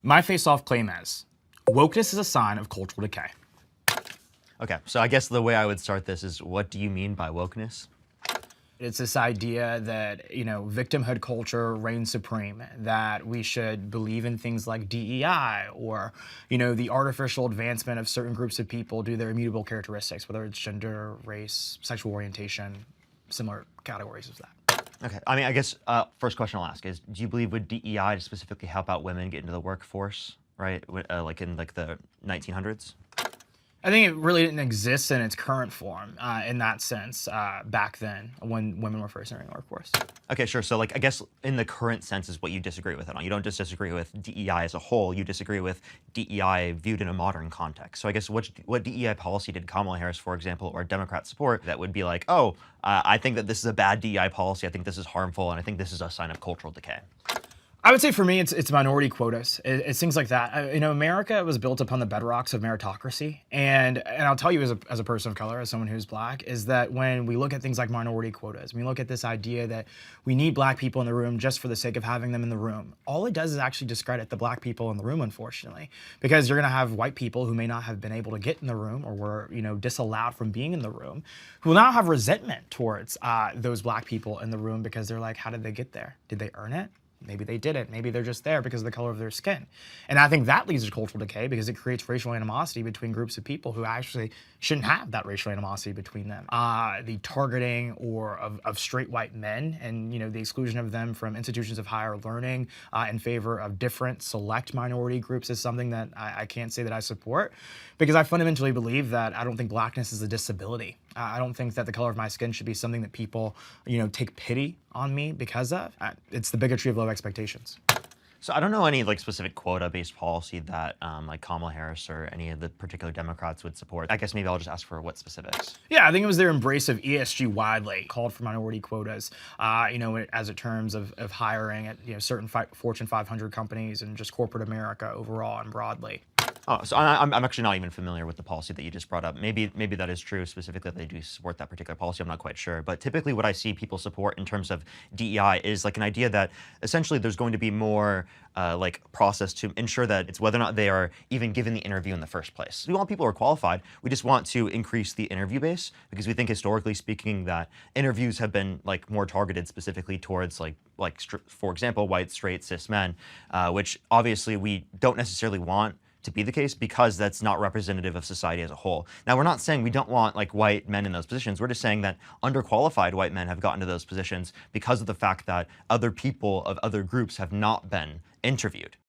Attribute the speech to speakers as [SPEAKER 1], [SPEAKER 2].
[SPEAKER 1] My face-off claim is, wokeness is a sign of cultural decay.
[SPEAKER 2] Okay, so I guess the way I would start this is, what do you mean by wokeness?
[SPEAKER 1] It's this idea that, victimhood culture reigns supreme, that we should believe in things like DEI or, the artificial advancement of certain groups of people due to their immutable characteristics, whether it's gender, race, sexual orientation, similar categories of that.
[SPEAKER 2] Okay, I mean, I guess first question I'll ask is, do you believe would DEI specifically help out women get into the workforce, right? Like in the 1900s?
[SPEAKER 1] I think it really didn't exist in its current form in that sense back then when women were first entering the workforce.
[SPEAKER 2] Okay, sure. So I guess in the current sense is what you disagree with it on. You don't just disagree with DEI as a whole. You disagree with DEI viewed in a modern context. So I guess what DEI policy did Kamala Harris, for example, or Democrats support that would be like, oh, I think that this is a bad DEI policy. I think this is harmful, and I think this is a sign of cultural decay.
[SPEAKER 1] I would say for me, it's minority quotas. It's things like that. America was built upon the bedrocks of meritocracy, and I'll tell you as a person of color, as someone who's black, is that when we look at things like minority quotas, we look at this idea that we need black people in the room just for the sake of having them in the room. All it does is actually discredit the black people in the room, unfortunately, because you're going to have white people who may not have been able to get in the room or were disallowed from being in the room, who will now have resentment towards those black people in the room because they're like, how did they get there? Did they earn it? Maybe they didn't. Maybe they're just there because of the color of their skin. And I think that leads to cultural decay because it creates racial animosity between groups of people who actually shouldn't have that racial animosity between them. The targeting of straight white men and the exclusion of them from institutions of higher learning in favor of different select minority groups is something that I can't say that I support, because I fundamentally believe that I don't think blackness is a disability. I don't think that the color of my skin should be something that people take pity on me because of. It's the bigotry of low expectations.
[SPEAKER 2] So I don't know any specific quota-based policy that like Kamala Harris or any of the particular Democrats would support. I guess maybe I'll just ask for what specifics.
[SPEAKER 1] Yeah, I think it was their embrace of ESG widely, called for minority quotas, as a terms of hiring at certain Fortune 500 companies and just corporate America overall and broadly.
[SPEAKER 2] Oh, so I'm actually not even familiar with the policy that you just brought up. Maybe that is true, specifically that they do support that particular policy. I'm not quite sure. But typically what I see people support in terms of DEI is an idea that essentially there's going to be more process to ensure that it's whether or not they are even given the interview in the first place. We want people who are qualified. We just want to increase the interview base because we think historically speaking that interviews have been more targeted specifically towards for example, white, straight, cis men, which obviously we don't necessarily want to be the case because that's not representative of society as a whole. Now, we're not saying we don't want white men in those positions. We're just saying that underqualified white men have gotten to those positions because of the fact that other people of other groups have not been interviewed.